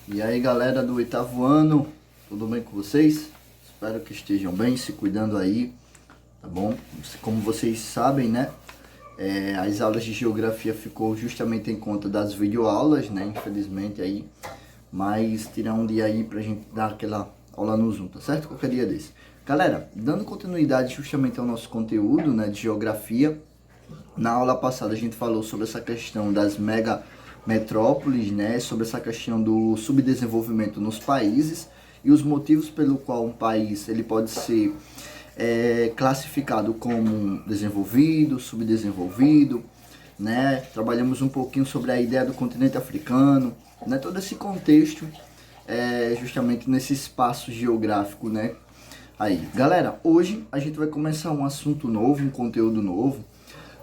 E aí, galera do oitavo ano, tudo bem com vocês? Espero que estejam bem, se cuidando aí, tá bom? Como vocês sabem, né? As aulas de geografia ficou justamente em conta das videoaulas, né? Infelizmente aí, mas tirar um dia aí pra gente dar aquela aula no Zoom, tá certo? Qualquer dia desse. Galera, dando continuidade justamente ao nosso conteúdo, né, de geografia, na aula passada a gente falou sobre essa questão das megametrópoles, né, sobre essa questão do subdesenvolvimento nos países e os motivos pelo qual um país ele pode ser classificado como desenvolvido, subdesenvolvido, né? Trabalhamos um pouquinho sobre a ideia do continente africano, né? Todo esse contexto justamente nesse espaço geográfico, né? Aí, galera, hoje a gente vai começar um assunto novo, um conteúdo novo,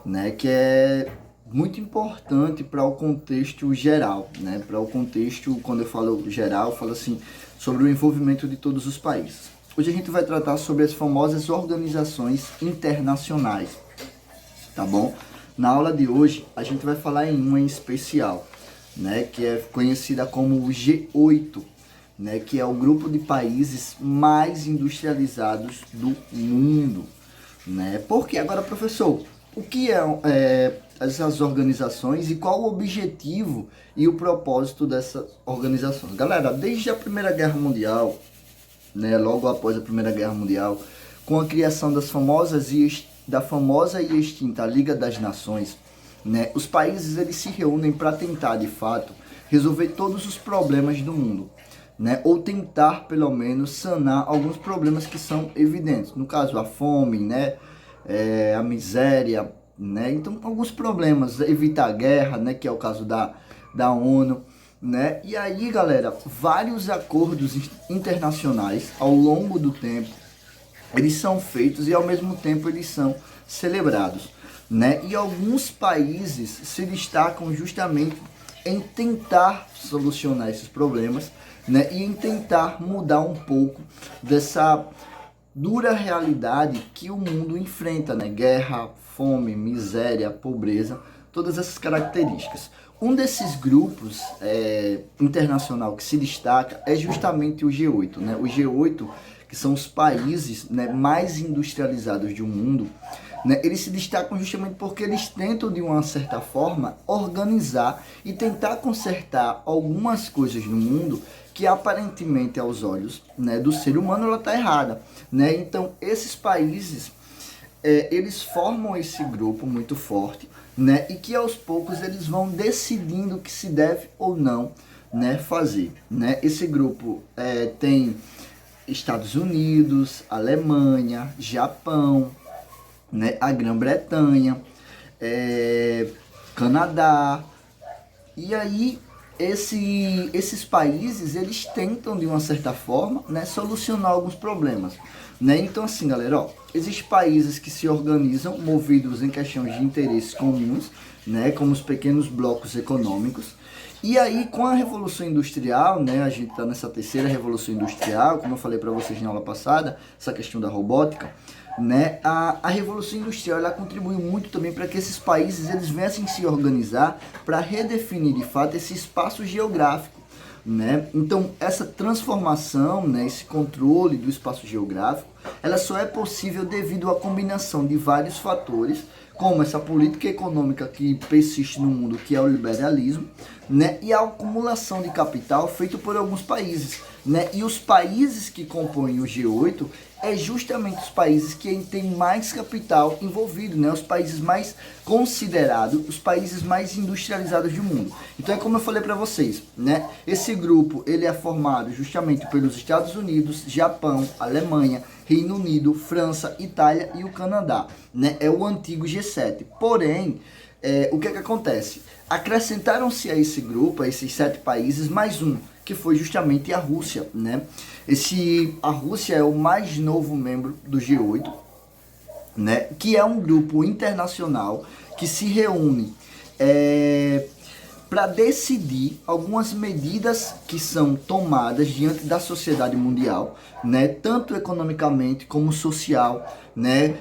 né, que é muito importante para o contexto geral, né, para o contexto, quando eu falo geral, eu falo assim, sobre o envolvimento de todos os países. Hoje a gente vai tratar sobre as famosas organizações internacionais, tá bom? Na aula de hoje a gente vai falar em uma em especial, né, que é conhecida como o G8, né, que é o grupo de países mais industrializados do mundo, né? Porque agora, professor, o que essas organizações e qual o objetivo e o propósito dessas organizações? Galera, desde a Primeira Guerra Mundial, né, logo após a Primeira Guerra Mundial, com a criação da famosa e extinta Liga das Nações, né, os países eles se reúnem para tentar, de fato, resolver todos os problemas do mundo, né, ou tentar, pelo menos, sanar alguns problemas que são evidentes. No caso, a fome, né, a miséria, né, então alguns problemas, evitar a guerra, né, que é o caso da ONU, né, e aí, galera, vários acordos internacionais ao longo do tempo, eles são feitos e ao mesmo tempo eles são celebrados, né, e alguns países se destacam justamente em tentar solucionar esses problemas, né, e em tentar mudar um pouco dessa dura realidade que o mundo enfrenta, né? Guerra, fome, miséria, pobreza, todas essas características. Um desses grupos internacional que se destaca é justamente o G8, né? O G8, que são os países, né, mais industrializados do mundo, né? Eles se destacam justamente porque eles tentam, de uma certa forma, organizar e tentar consertar algumas coisas no mundo que aparentemente aos olhos, né, do ser humano ela está errada, né? Então esses países eles formam esse grupo muito forte, né, e que aos poucos eles vão decidindo o que se deve ou não, né, fazer, né? Esse grupo tem Estados Unidos, Alemanha, Japão, né, a Grã-Bretanha, Canadá. E aí esses países eles tentam, de uma certa forma, né, solucionar alguns problemas, né? Então assim, galera, ó, existem países que se organizam movidos em questões de interesses comuns, né, como os pequenos blocos econômicos. E aí, com a Revolução Industrial, né, a gente está nessa terceira Revolução Industrial, como eu falei para vocês na aula passada, essa questão da robótica, né, a Revolução Industrial ela contribuiu muito também para que esses países eles viessem se organizar para redefinir de fato esse espaço geográfico, né? Então essa transformação, né, esse controle do espaço geográfico, ela só é possível devido à combinação de vários fatores, como essa política econômica que persiste no mundo, que é o liberalismo, né, e a acumulação de capital feito por alguns países, né? E os países que compõem o G8 é justamente os países que têm mais capital envolvido, né? Os países mais considerados, os países mais industrializados do mundo. Então é como eu falei para vocês, né? Esse grupo ele é formado justamente pelos Estados Unidos, Japão, Alemanha, Reino Unido, França, Itália e o Canadá, né? É o antigo G7. Porém, o que acontece? Acrescentaram-se a esse grupo, a esses 7 países, mais um, que foi justamente a Rússia, né? A Rússia é o mais novo membro do G8, né? Que é um grupo internacional que se reúne para decidir algumas medidas que são tomadas diante da sociedade mundial, né, tanto economicamente como social, né,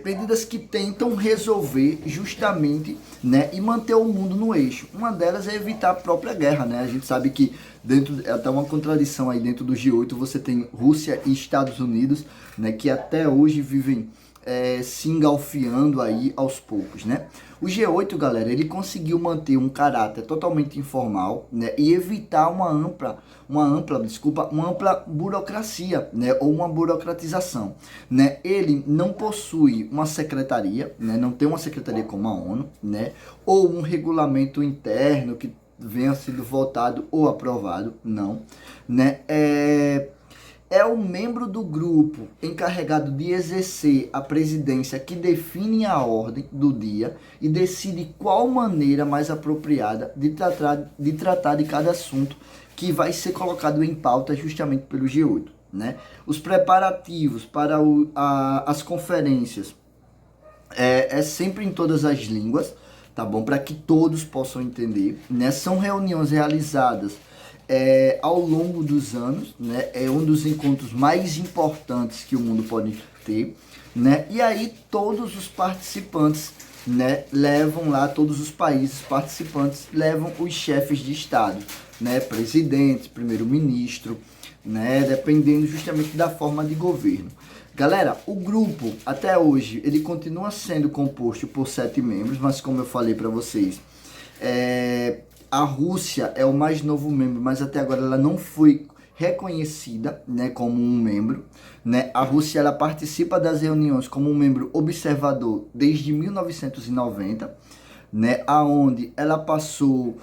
medidas que tentam resolver justamente né, e manter o mundo no eixo. Uma delas é evitar a própria guerra, né? A gente sabe que dentro, é até uma contradição aí dentro do G8, você tem Rússia e Estados Unidos, né, que até hoje vivem se engalfiando aí aos poucos, né? O G8, galera, ele conseguiu manter um caráter totalmente informal, né, e evitar uma ampla burocracia, né, ou uma burocratização, né? Ele não possui uma secretaria, né, não tem uma secretaria como a ONU, né, ou um regulamento interno que venha sido votado ou aprovado, não, né? É o membro do grupo encarregado de exercer a presidência que define a ordem do dia e decide qual maneira mais apropriada de tratar de cada assunto que vai ser colocado em pauta justamente pelo G8, né? Os preparativos para as conferências é sempre em todas as línguas, tá bom? Para que todos possam entender, né? São reuniões realizadas ao longo dos anos, né? É um dos encontros mais importantes que o mundo pode ter, né? E aí todos os participantes, né, levam lá, todos os países participantes levam os chefes de estado, né? Presidente, primeiro-ministro, né? Dependendo justamente da forma de governo. Galera, o grupo até hoje ele continua sendo composto por 7 membros, mas como eu falei para vocês, a Rússia é o mais novo membro, mas até agora ela não foi reconhecida, né, como um membro, né? A Rússia ela participa das reuniões como um membro observador desde 1990, né? Aonde ela passou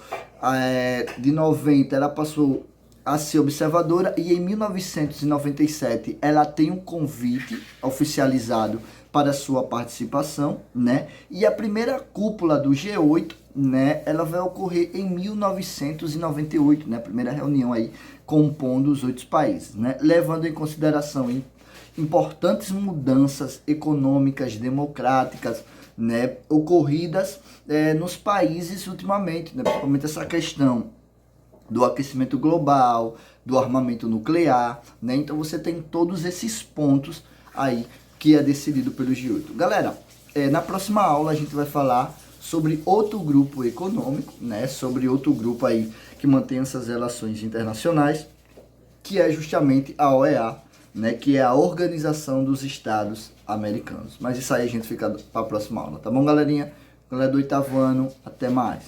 de 90 ela passou a ser observadora e em 1997 ela tem um convite oficializado para sua participação, né? E a primeira cúpula do G8, né, ela vai ocorrer em 1998, né? A primeira reunião aí compondo os 8 países, né? Levando em consideração importantes mudanças econômicas, democráticas, né, ocorridas nos países ultimamente, né? Principalmente essa questão do aquecimento global, do armamento nuclear, né? Então você tem todos esses pontos aí que é decidido pelo G8. Galera, na próxima aula a gente vai falar sobre outro grupo econômico, né? Sobre outro grupo aí que mantém essas relações internacionais, que é justamente a OEA, né? Que é a Organização dos Estados Americanos. Mas isso aí a gente fica para a próxima aula, tá bom, galerinha? Galera do 8º ano, até mais.